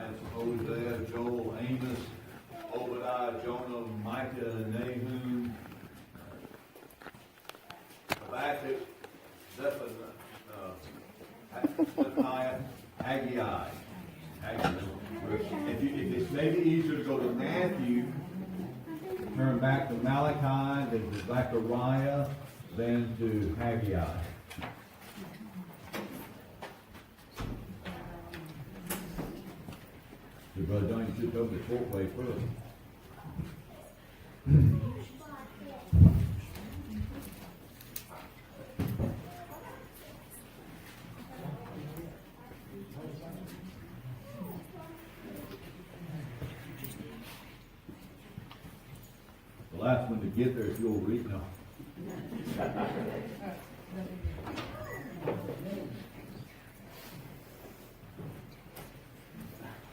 It's Hosea, Joel, Amos, Obadiah, Jonah, Micah, Nahum, Habakkuk, Zephaniah, Haggai. If it's maybe easier to go to Matthew, turn back to Malachi, then to Zechariah, then to Haggai. Your brother John, you should go the short way first. The last one to get there is you'll read now.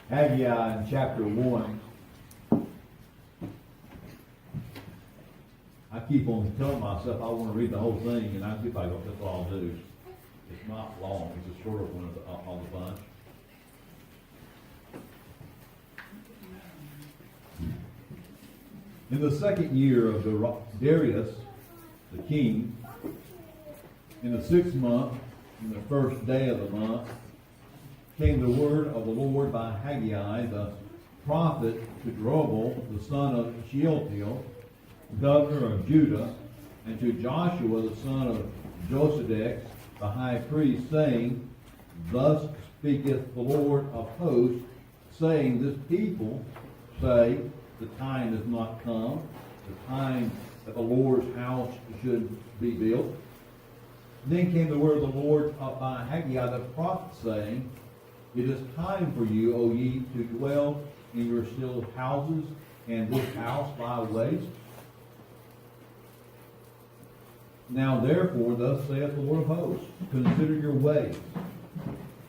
Haggai in chapter 1. I keep on telling myself I want to read the whole thing, and I see if I go, that's what I'll do. It's not long, it's a shorter one of the bunch. In the second year of Darius, the king, in the 6th month, in the first day of the month, came the word of the Lord by Haggai, the prophet, to Zerubbabel, the son of Shealtiel, governor of Judah, and to Joshua, the son of Josedek, the high priest, saying, Thus speaketh the Lord of hosts, saying, This people say, the time is not come, the time that the Lord's house should be built. Then came the word of the Lord by Haggai the prophet, saying, It is time for you, O ye, to dwell in your still houses, and this house lie waste. Now therefore, thus saith the Lord of hosts, consider your ways.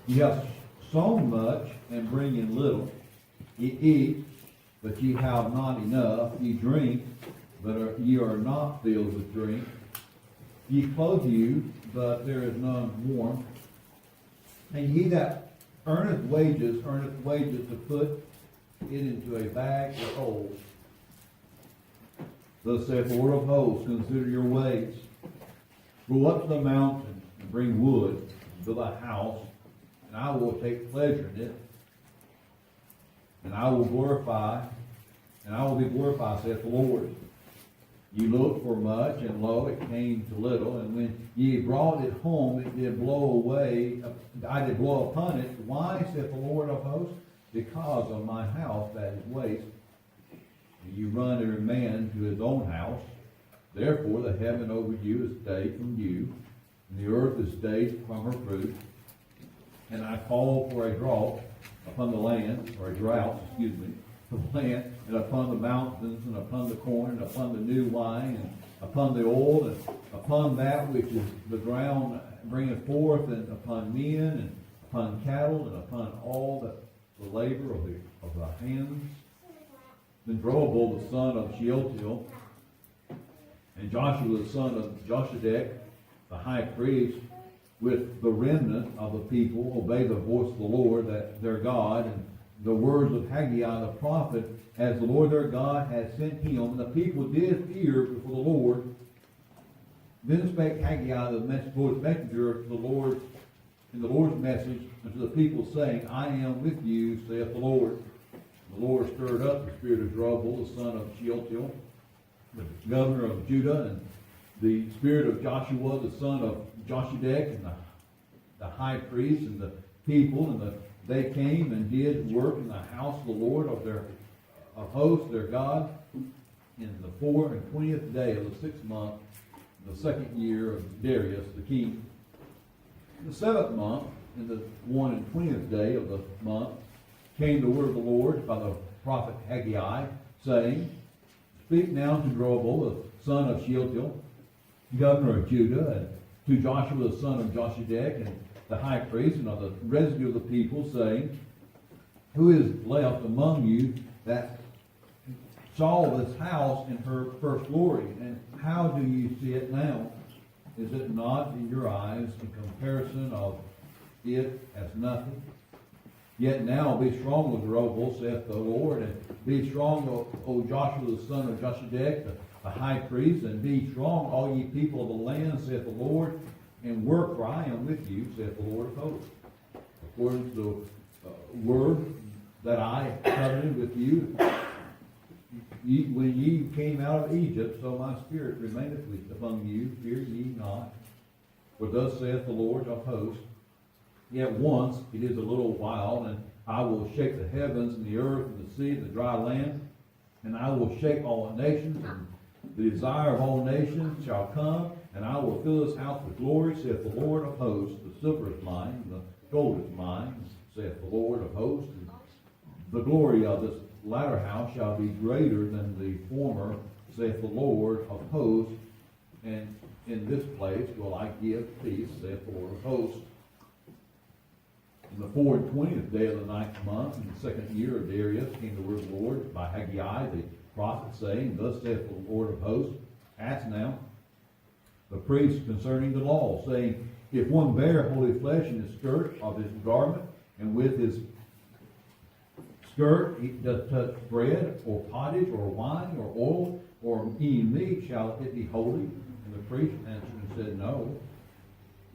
Ye have sown much, and bring in little. Ye eat, but ye have not enough. Ye drink, but ye are not filled with drink. Ye clothe you, but there is none warm. And he that earneth wages to put it into a bag or hold. Thus saith the Lord of hosts, consider your ways. Go up to the mountain and bring wood, and build a house, and I will take pleasure in it. And I will be glorified, saith the Lord. Ye looked for much, and lo, it came to little. And when ye brought it home, it did blow away. I did blow upon it. Why, saith the Lord of hosts? Because of my house that is waste. And you run every man to his own house. Therefore the heaven over you is stayed from you, and the earth is stayed from her fruit. And I call for a drought upon the land, or a drought, the land, and upon the mountains, and upon the corn, and upon the new wine, and upon the oil, and upon that which is the ground bringeth forth, and upon men, and upon cattle, and upon all the labor of the hands. Then Zerubbabel the son of Shealtiel, and Joshua the son of Josedek, the high priest, with the remnant of the people, obey the voice of the Lord, that their God, and the words of Haggai the prophet, as the Lord their God had sent him. And the people did fear before the Lord. Then spake Haggai the Lord's messenger to the Lord, in the Lord's message unto the people, saying, I am with you, saith the Lord. The Lord stirred up the spirit of Zerubbabel, the son of Shealtiel, the governor of Judah, and the spirit of Joshua, the son of Josedek, and the high priest, and the people, and they came and did work in the house of the Lord of hosts, their God, in the 24th day of the 6th month, in the 2nd year of Darius the king. In the 7th month, in the 21st day of the month, came the word of the Lord by the prophet Haggai, saying, Speak now to Zerubbabel, the son of Shealtiel, governor of Judah, and to Joshua the son of Josedek, and the high priest, and of the residue of the people, saying, Who is left among you that saw this house in her first glory? And how do you see it now? Is it not in your eyes in comparison of it as nothing? Yet now be strong, O Zerubbabel, saith the Lord, and be strong, O Joshua the son of Josedek, the high priest, and be strong, all ye people of the land, saith the Lord, and work, for I am with you, saith the Lord of hosts. According to the word that I covenanted with you, when ye came out of Egypt, so my spirit remaineth among you, fear ye not. For thus saith the Lord of hosts, yet once it is a little while, and I will shake the heavens and the earth and the sea and the dry land, and I will shake all nations, and the desire of all nations shall come, and I will fill this house with glory, saith the Lord of hosts. The silver is mine, and the gold is mine, saith the Lord of hosts. And the glory of this latter house shall be greater than the former, saith the Lord of hosts. And in this place will I give peace, saith the Lord of hosts. In the 24th day of the 9th month, in the second year of Darius, came the word of the Lord by Haggai the prophet, saying, Thus saith the Lord of hosts, ask now the priest concerning the law, saying, If one bear holy flesh in his skirt of his garment, and with his skirt he doth touch bread, or pottage, or wine, or oil, or eating meat, shall it be holy? And the priest answered and said, No.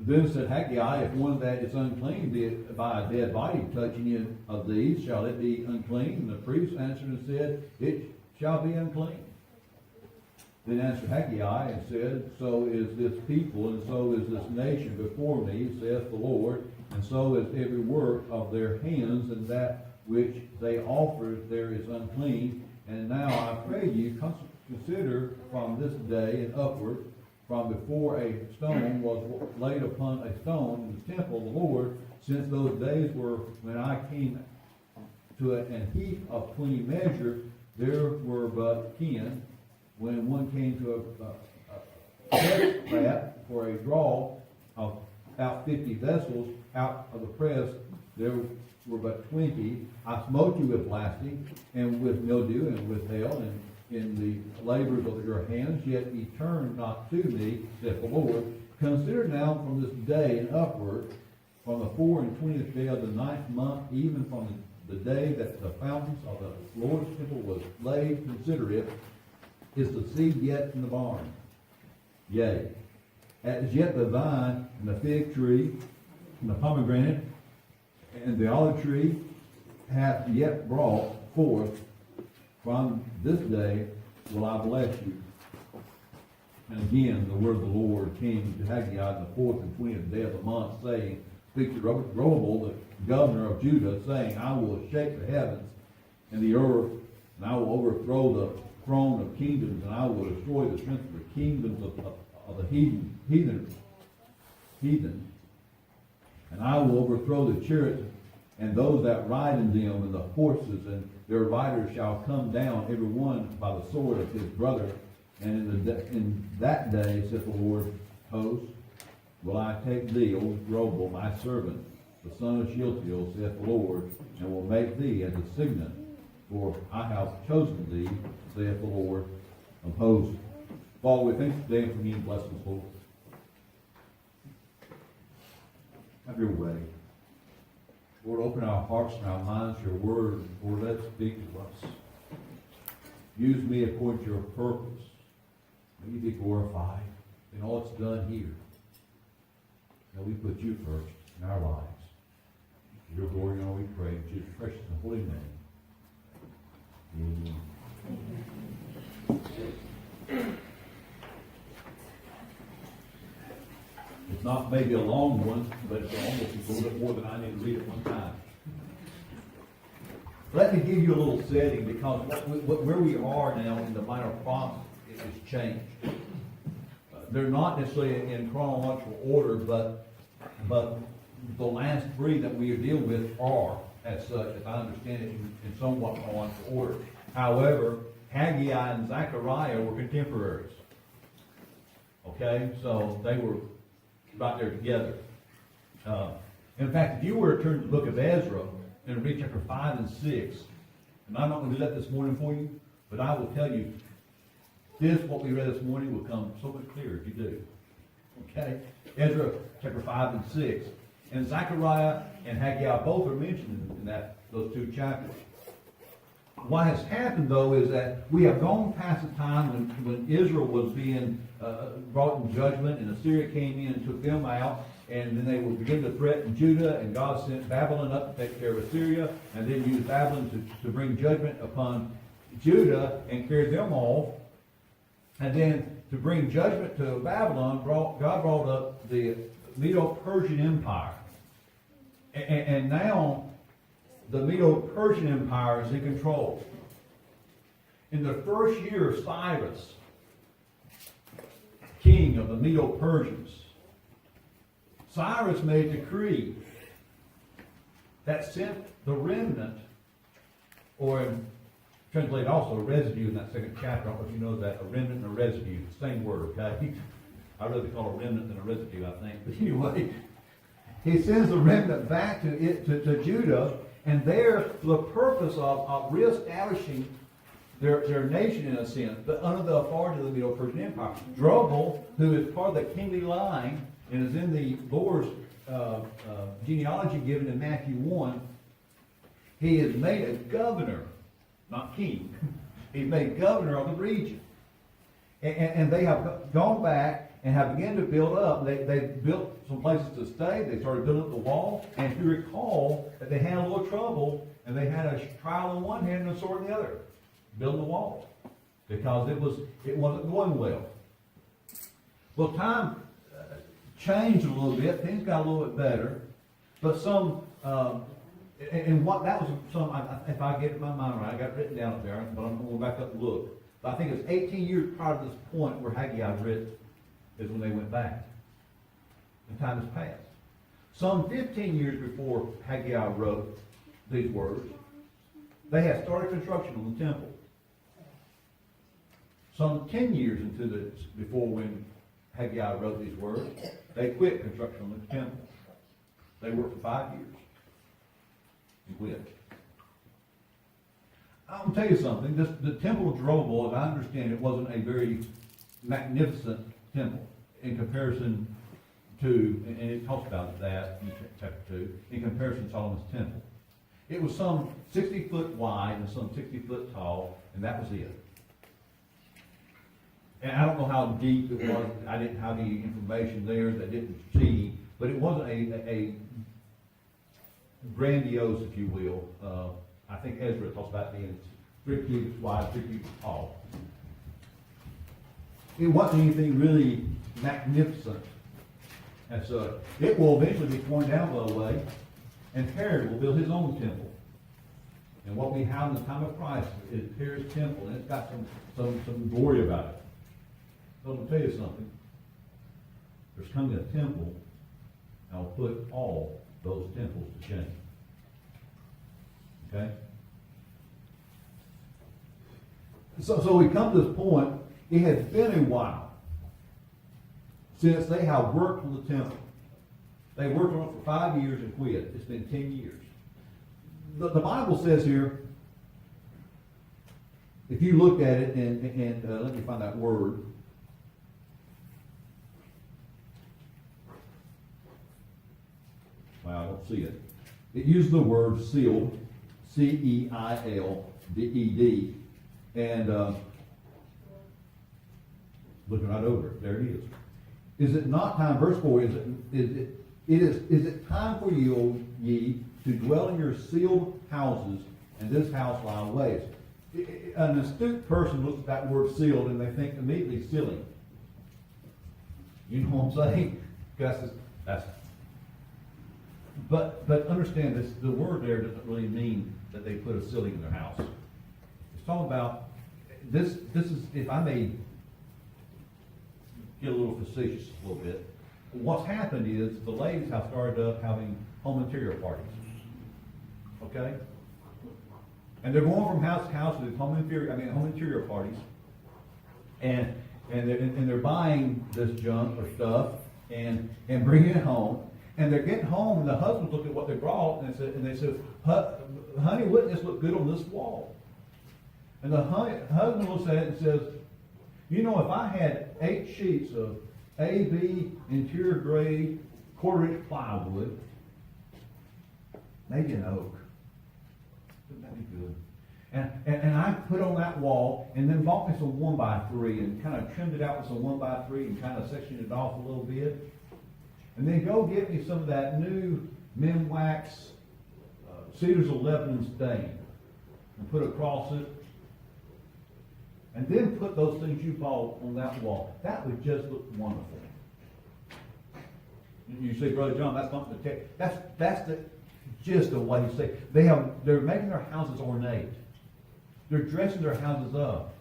Then said Haggai, If one that is unclean be it by a dead body touch any of these, shall it be unclean? And the priest answered and said, It shall be unclean. Then answered Haggai and said, So is this people, and so is this nation before me, saith the Lord, and so is every work of their hands, and that which they offer there is unclean. And now I pray you, consider from this day and upward, from before a stone was laid upon a stone in the temple of the Lord, since those days were when I came to an heap of clean measure, there were but 10. When one came to a test vat for a draw of about 50 vessels out of the press, there were but 20. I smote you with blasting, and with mildew, and with hail, and in the labors of your hands, yet ye turn not to me, saith the Lord. Consider now from this day and upward, from the 24th day of the 9th month, even from the day that the fountains of the Lord's temple was laid, consider it. Is the seed yet in the barn? Yea, as yet the vine and the fig tree and the pomegranate and the olive tree hath yet brought forth. From this day will I bless you. And again, the word of the Lord came to Haggai on the 4th and 20th day of the month, saying, Speak to Zerubbabel, the governor of Judah, saying, I will shake the heavens and the earth, and I will overthrow the throne of kingdoms, and I will destroy the strength of the kingdoms of the heathen, and I will overthrow the chariots and those that ride in them, and the horses, and their riders shall come down, every one by the sword of his brother. And in that day, saith the Lord hosts, will I take thee, O Zerubbabel, my servant, the son of Shealtiel, saith the Lord, and will make thee as a signet, for I have chosen thee, saith the Lord of hosts. Father, we thank you today for being blessings, Lord. Have your way. Lord, open our hearts and our minds to your word. Lord, let it speak to us. Use me according to your purpose. May you be glorified in all that's done here. Now we put you first in our lives. For your glory and all we pray in Jesus' precious and holy name. Amen. It's not maybe a long one, but it's almost a little bit more than I need to read at one time. Let me give you a little setting, because where we are now in the minor prophets is changed. They're not necessarily in chronological order, but the last three that we are dealing with are, as such, as I understand it, in somewhat chronological order. However, Haggai and Zechariah were contemporaries. Okay, so they were right there together. In fact, if you were to turn to the book of Ezra and read chapter 5 and 6, and I'm not going to do that this morning for you, but I will tell you, what we read this morning will come so much clearer if you do. Okay? Ezra chapter 5 and 6. And Zechariah and Haggai both are mentioned in those two chapters. What has happened, though, is that we have gone past the time when Israel was being brought in judgment, and Assyria came in and took them out, and then they would begin to threaten Judah, and God sent Babylon up to take care of Assyria, and then used Babylon to bring judgment upon Judah and carry them off. And then to bring judgment to Babylon, God brought up the Medo-Persian Empire. And now the Medo-Persian Empire is in control. In the first year of Cyrus, king of the Medo-Persians, Cyrus made a decree that sent the remnant, or translated also a residue in that second chapter. I don't know if you know that, a remnant and a residue, same word, okay? I'd rather call it a remnant than a residue, I think. But anyway, he sends the remnant back to Judah, and there, for the purpose of reestablishing their nation in a sense, but under the authority of the Medo-Persian Empire. Drobel, who is part of the kingly line and is in the Lord's genealogy given in Matthew 1, he is made a governor, not king. He's made governor of the region. And they have gone back and have begun to build up. They built some places to stay. They started building up the wall. And if you recall, that they had a little trouble, and they had a trowel in one hand and a sword in the other, building the wall, because it wasn't going well. Well, time changed a little bit. Things got a little bit better, but some. And what that was some. If I get my mind right, I got it written down up there, but I'm going to go back up and look. But I think it's 18 years prior to this point where Haggai was written is when they went back. The time has passed. Some 15 years before Haggai wrote these words, they had started construction on the temple. Some 10 years before when Haggai wrote these words, they quit construction on the temple. They worked for 5 years and quit. I'll tell you something. The temple of Jeroboam, as I understand it, wasn't a very magnificent temple in comparison to, and it talks about that in chapter 2, in comparison to Solomon's temple. It was some 60 foot wide and some 60 foot tall, and that was it. And I don't know how deep it was. I didn't have any information there that I didn't see, but it wasn't a grandiose, if you will. I think Ezra talks about being 3 cubits wide, 3 cubits tall. It wasn't anything really magnificent as such. It will eventually be torn down, by the way, and Herod will build his own temple. And what we have in the time of Christ is Herod's temple, and it's got some glory about it. So I'm going to tell you something. There's coming a temple, and I'll put all those temples to shame. Okay? So we come to this point. It has been a while since they have worked on the temple. They worked on it for 5 years and quit. It's been 10 years. The Bible says here, if you look at it, and let me find that word. Well, I don't see it. It uses the word sealed, C-E-I-L-D-E-D, and looking right over it, there it is. Is it not time? Verse 4. Is it time for you, O ye, to dwell in your sealed houses, and this house lie waste? An astute person looks at that word sealed, and they think immediately sealing. You know what I'm saying? But understand this: the word there doesn't really mean that they put a ceiling in their house. It's talking about this. This is, if I may get a little facetious a little bit. What's happened is the ladies have started up having home interior parties. Okay, and they're going from house to house with home interior parties, and they're buying this junk or stuff and bringing it home. And they're getting home, and the husbands look at what they brought, and they said, "Honey, wouldn't this look good on this wall?" And the husband looks at it and says, "You know, if I had 8 sheets of A/B interior grade quarter-inch plywood, maybe an oak. Wouldn't that be good? And I put on that wall, and then bought me some 1x3 and kind of trimmed it out with some 1x3 and kind of sectioned it off a little bit. And then go get me some of that new Minwax Cedars of Lebanon stain and put across it. And then put those things you bought on that wall. That would just look wonderful. You say, Brother John, that's not the text. That's just the way you say. They're making their houses ornate. They're dressing their houses up.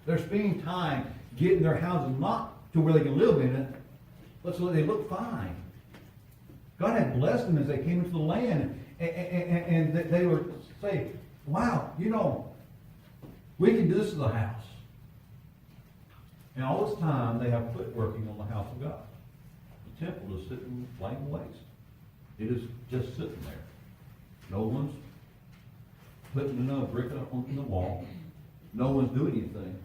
They're spending time getting their houses not to where they can live in it, but so that they look fine. God had blessed them as they came into the land, and they were saying, wow, we can do this to the house. And all this time they have quit working on the house of God. The temple is sitting laying waste. It is just sitting there. No one's putting another brick on the wall. No one's doing anything.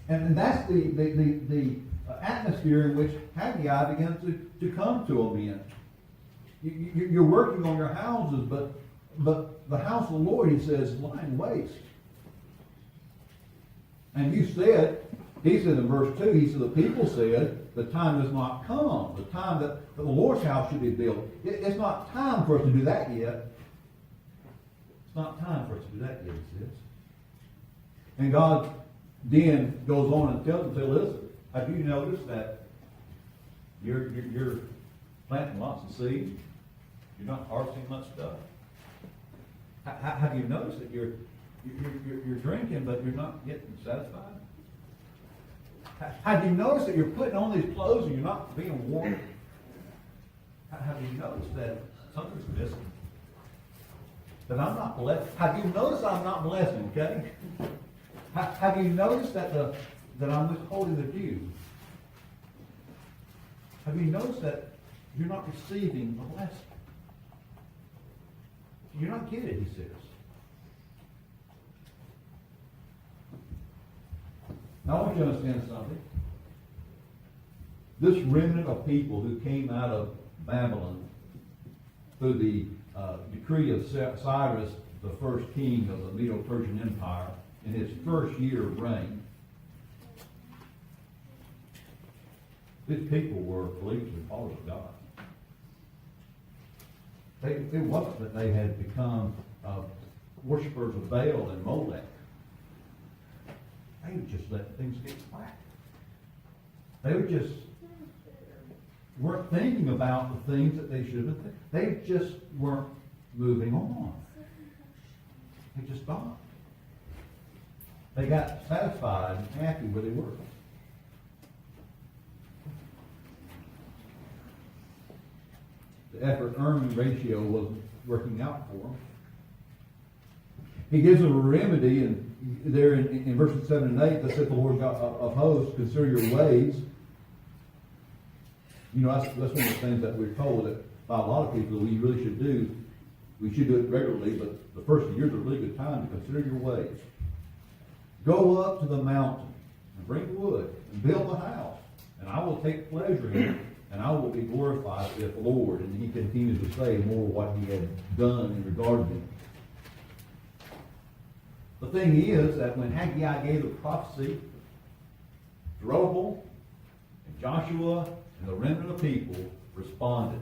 And that's the atmosphere in which Haggai begins to come to them in. You're working on your houses, but the house of the Lord, he says, is lying waste. And he said in verse 2, he said, the people said, the time has not come. The time that the Lord's house should be built. It's not time for us to do that yet. It's not time for us to do that yet, he says. And God then goes on and tells them, listen, have you noticed that you're planting lots of seed? You're not harvesting much stuff? Have you noticed that you're drinking, but you're not getting satisfied? Have you noticed that you're putting on these clothes and you're not being warm? Have you noticed that something's missing? That I'm not blessed? Have you noticed I'm not blessing, okay? Have you noticed that I'm withholding the due? Have you noticed that you're not receiving the blessing? You're not getting it, he says. Now I want you to understand something. This remnant of people who came out of Babylon through the decree of Cyrus, the first king of the Medo-Persian Empire, in his first year of reign, these people were believers and followers of God. It wasn't that they had become worshippers of Baal and Molech. They would just let things get whacked. They would just weren't thinking about the things that they should have. They just weren't moving on. They just stopped. They got satisfied and happy where they were. The effort-earning ratio wasn't working out for them. He gives them a remedy, and there in verses 7 and 8, that said, the Lord God of hosts, consider your ways. That's one of the things that we're told that by a lot of people that we really should do. We should do it regularly, but the first of the year is a really good time to consider your ways. Go up to the mountain and bring wood and build a house, and I will take pleasure in it, and I will be glorified with the Lord. And he continues to say more what he had done in regard to them. The thing is that when Haggai gave the prophecy, Zerubbabel and Joshua and the remnant of people responded.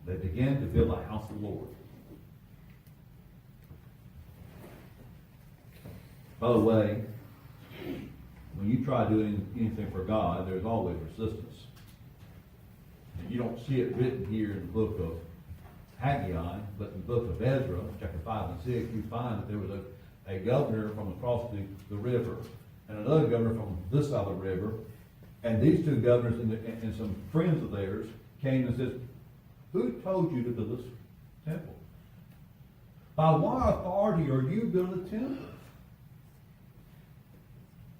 They began to build a house of the Lord. By the way, when you try doing anything for God, there's always resistance. And you don't see it written here in the book of Haggai, but in the book of Ezra, chapter 5 and 6, you find that there was a governor from across the river and another governor from this side of the river. And these two governors and some friends of theirs came and said, who told you to build this temple? By what authority are you building a temple?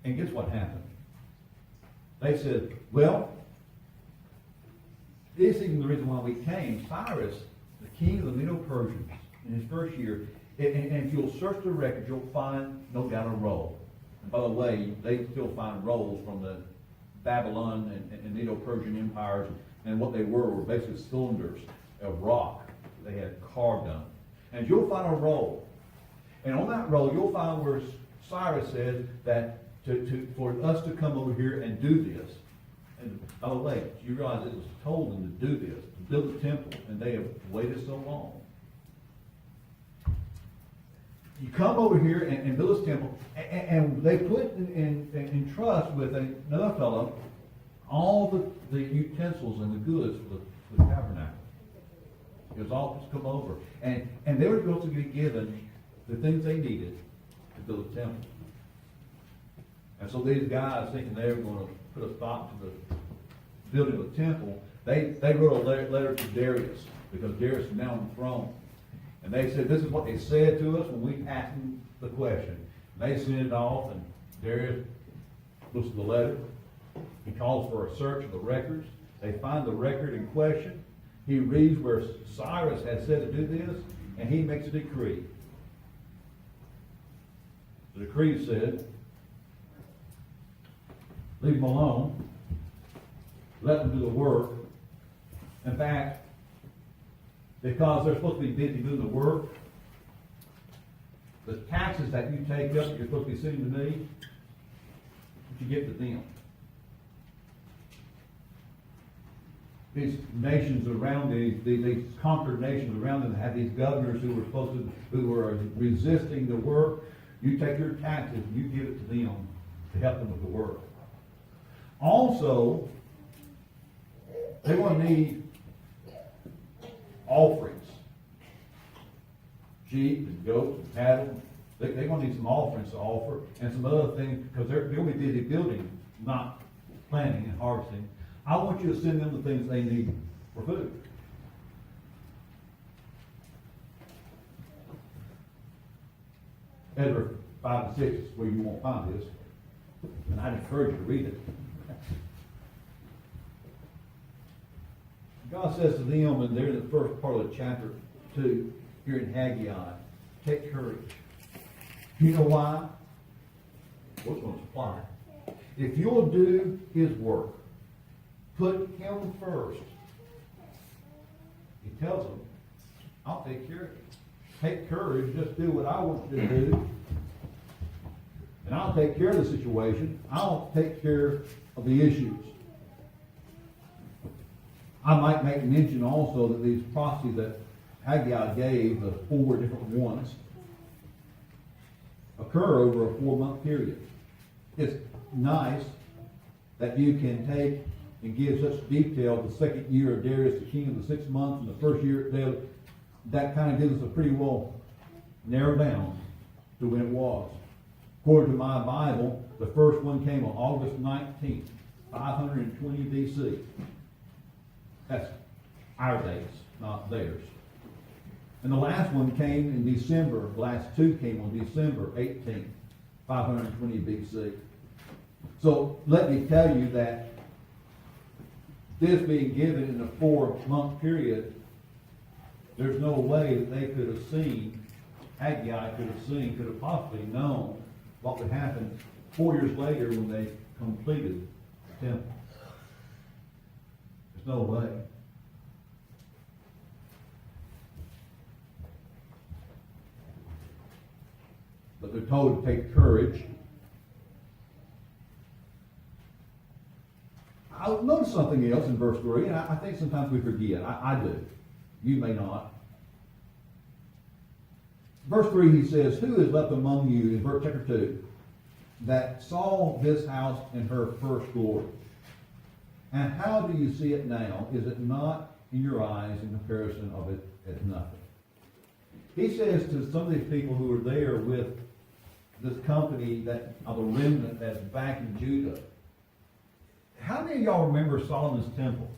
And guess what happened? They said, well, this is even the reason why we came. Cyrus, the king of the Medo-Persians, in his first year, and if you'll search the record, you'll find, no doubt, a roll. And by the way, they still find rolls from the Babylon and Medo-Persian empires, and what they were basically cylinders a rock they had carved on. And you'll find a roll. And on that roll, you'll find where Cyrus said that for us to come over here and do this. And by the way, you realize it was told them to do this, to build a temple, and they have waited so long. You come over here and build this temple, and they put in trust with another fellow all the utensils and the goods for the tabernacle. It was all just come over. And they were supposed to be given the things they needed to build a temple. And so these guys, thinking they were going to put a stop to the building of the temple, they wrote a letter to Darius, because Darius is now on the throne. And they said, this is what they said to us when we asked them the question. And they sent it off, and Darius looks at the letter. He calls for a search of the records. They find the record in question. He reads where Cyrus had said to do this, and he makes a decree. The decree said, leave them alone. Let them do the work. In fact, because they're supposed to be busy doing the work, the taxes that you take up that you're supposed to be sending to me, you give to them. These nations around these conquered nations around them have these governors who were resisting the work. You take your taxes and you give it to them to help them with the work. Also, they're going to need offerings. Sheep and goats and cattle. They're going to need some offerings to offer and some other things, because they're going to be busy building, not planting and harvesting. I want you to send them the things they need for food. Ezra 5 and 6 is where you won't find this, and I'd encourage you to read it. God says to them, and they're in the first part of the chapter 2, here in Haggai, take courage. You know why? What's going to supply? If you'll do His work, put Him first. He tells them, I'll take care of you. Take courage, just do what I want you to do. And I'll take care of the situation. I'll take care of the issues. I might make mention also that these prophecies that Haggai gave, the 4 different ones, occur over a 4-month period. It's nice that you can take and give such detail the second year of Darius, the king of the 6 months, and the first year, that kind of gives us a pretty well narrowed down to when it was. According to my Bible, the first one came on August 19th, 520 BC. That's our dates, not theirs. And the last one came in December. The last 2 came on December 18th, 520 BC. So let me tell you that this being given in a 4-month period, there's no way that they could have seen, Haggai could have possibly known what would happen 4 years later when they completed the temple. There's no way. But they're told to take courage. I'll notice something else in verse 3, and I think sometimes we forget. I do. You may not. Verse 3, he says, who is left among you, in verse chapter 2, that saw this house in her first glory? And how do you see it now? Is it not in your eyes in comparison of it as nothing? He says to some of these people who were there with this company that of the remnant that's back in Judah, how many of y'all remember Solomon's temple?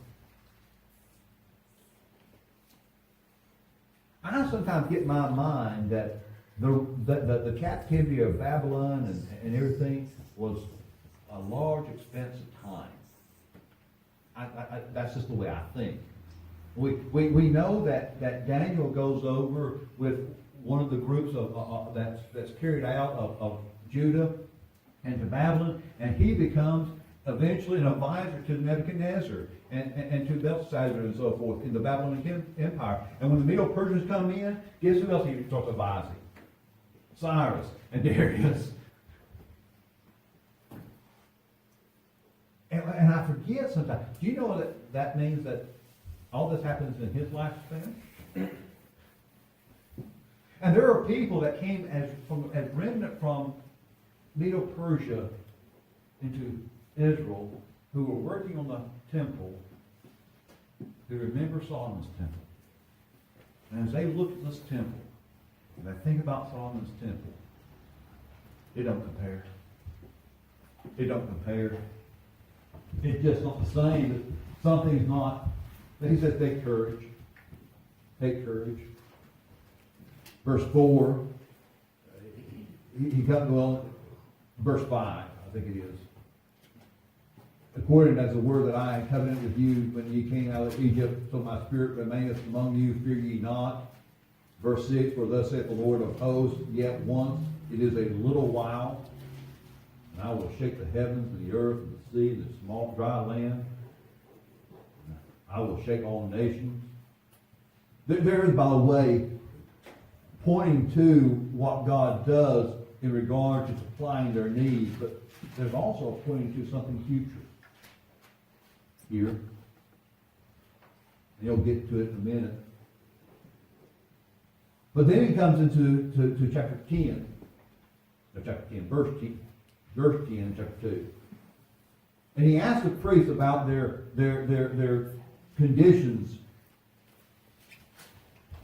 I sometimes get in my mind that the captivity of Babylon and everything was a large expense of time. That's just the way I think. We know that Daniel goes over with one of the groups that's carried out of Judah and to Babylon, and he becomes eventually an advisor to Nebuchadnezzar and to Belshazzar and so forth in the Babylonian Empire. And when the Medo-Persians come in, guess who else he starts advising? Cyrus and Darius. And I forget sometimes. Do you know what that means, that all this happens in his lifespan? And there are people that came as remnant from Medo-Persia into Israel who were working on the temple, who remember Solomon's temple. And as they look at this temple, and they think about Solomon's temple, it don't compare. It don't compare. It's just not the same. Something's not. He says, take courage. Take courage. Verse 4, he comes, well, verse 5, I think it is. According as the word that I covenanted with you when ye came out of Egypt, so my spirit remaineth among you, fear ye not. Verse 6, for thus saith the Lord of hosts, yet once it is a little while, and I will shake the heavens and the earth and the sea and the small dry land. I will shake all nations. There is, by the way, pointing to what God does in regard to supplying their needs, but there's also pointing to something future here. And he'll get to it in a minute. But then he comes into chapter 10. Chapter 10, verse 10, chapter 2. And he asks the priests about their conditions.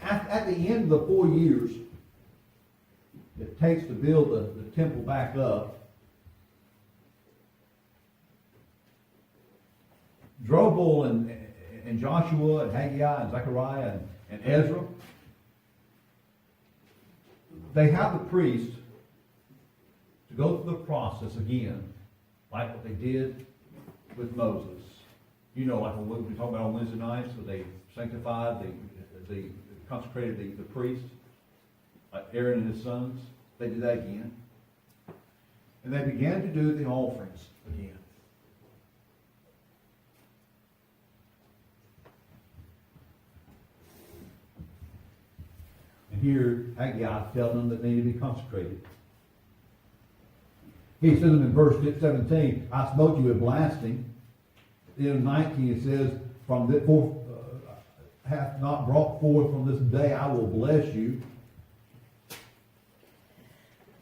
At the end of the 4 years it takes to build the temple back up, Zerubbabel and Joshua and Haggai and Zechariah and Ezra, they have the priest to go through the process again, like what they did with Moses. You know, like what we talked about on Wednesday nights, where they sanctified, they consecrated the priest, like Aaron and his sons. They did that again. And they began to do the offerings again. And here, Haggai telling them that they need to be consecrated. He says in verse 17, I smote you with blasting. In 19 it says, from the forth hath not brought forth from this day, I will bless you.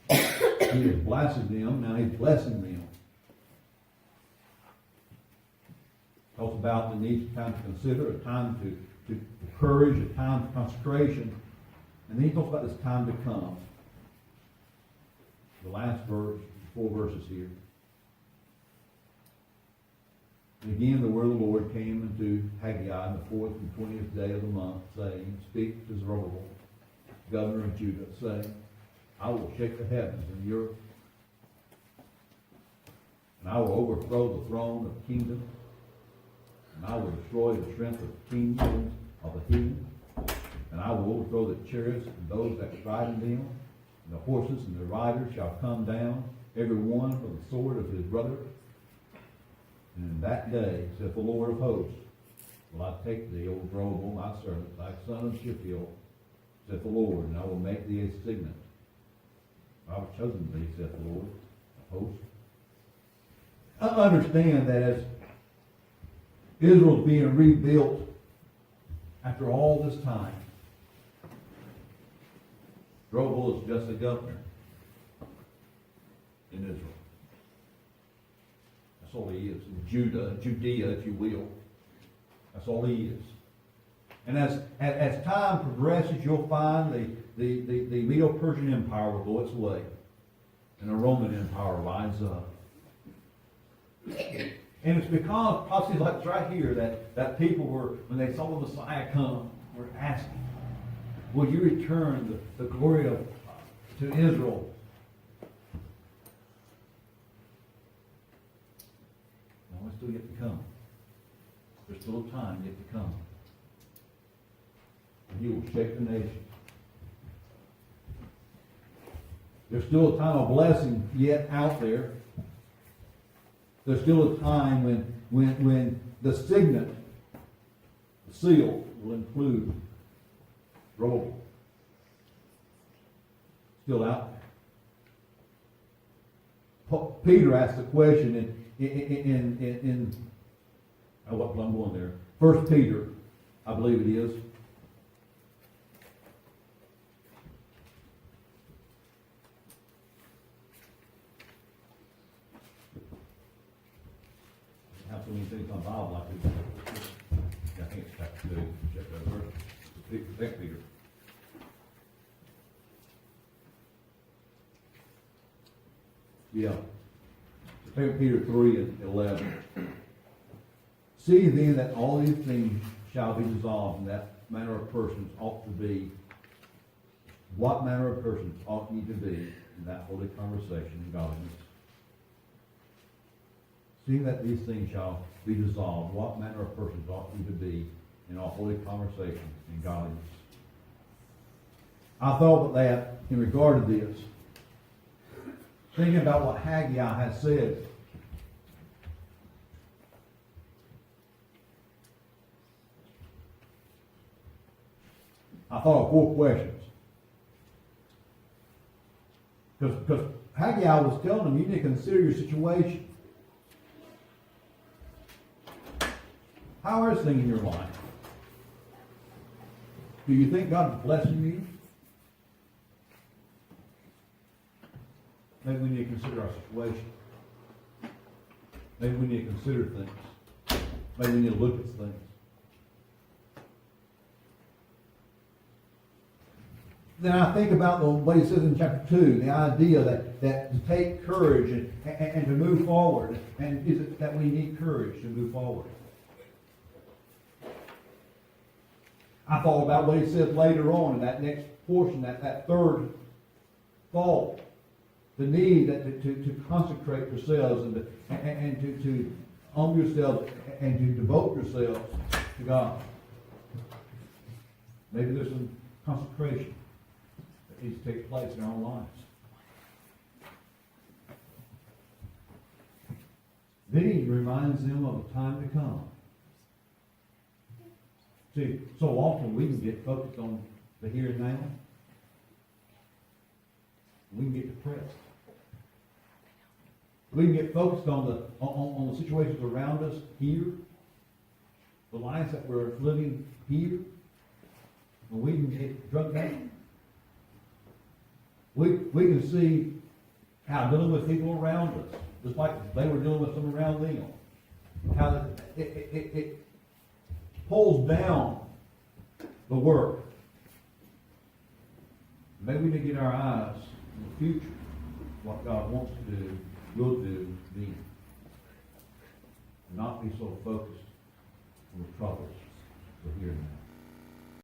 He has blessed them, now he's blessing them. Talks about the need of time to consider, a time to courage, a time of consecration. And then he talks about this time to come. The last verse, 4 verses here. And again the word of the Lord came unto Haggai in the 4th and 20th day of the month, saying, speak to Zerubbabel, governor of Judah, saying, I will shake the heavens and the earth, and I will overthrow the throne of the kingdom, and I will destroy the strength of the kingdoms of the heathen, and I will overthrow the chariots and those that ride in them, and the horses and the riders shall come down, every one from the sword of his brother. And in that day, saith the Lord of hosts, will I take thee, O Zerubbabel, my servant, thy son of Shealtiel, saith the Lord, and I will make thee a signet. I have chosen thee, saith the Lord of hosts. I understand that as Israel's being rebuilt after all this time, Zerubbabel is just a governor in Israel. That's all he is. In Judea, if you will. That's all he is. And as time progresses, you'll find the Medo-Persian Empire will go its way, and the Roman Empire rise up. And it's because, possibly like right here, that people were, when they saw the Messiah come, were asking, will you return the glory to Israel? No, it's still yet to come. There's still time yet to come. And he will shake the nation. There's still a time of blessing yet out there. There's still a time when the signet, the seal, will include roll. Still out there. Peter asked the question in what I'm going there. 1 Peter, I believe it is. I have so many things on Bible like this. I think it's chapter 2. Check that verse. 2 Peter. Yeah. 2 Peter 3 and 11. See then that all these things shall be dissolved, and that manner of persons ought to be. What manner of persons ought ye to be in that holy conversation and godliness? Seeing that these things shall be dissolved, what manner of persons ought ye to be in all holy conversation and godliness? I thought of that in regard to this, thinking about what Haggai has said. I thought of 4 questions. Because Haggai was telling them, you need to consider your situation. How are things in your life? Do you think God's blessing you? Maybe we need to consider our situation. Maybe we need to consider things. Maybe we need to look at things. Then I think about what he says in chapter 2, the idea that to take courage and to move forward. And is it that we need courage to move forward? I thought about what he says later on in that next portion, that third thought. The need to consecrate yourselves and to humble yourselves and to devote yourselves to God. Maybe there's some consecration that needs to take place in our lives. Then he reminds them of the time to come. See, so often we can get focused on the here and now. We can get depressed. We can get focused on the situations around us here, the lives that we're living here, and we can get drunk down. We can see how dealing with people around us, just like they were dealing with them around them. How it pulls down the work. Maybe we need to get our eyes in the future, what God wants to do, will do, be. Not be so focused on the troubles of here and now.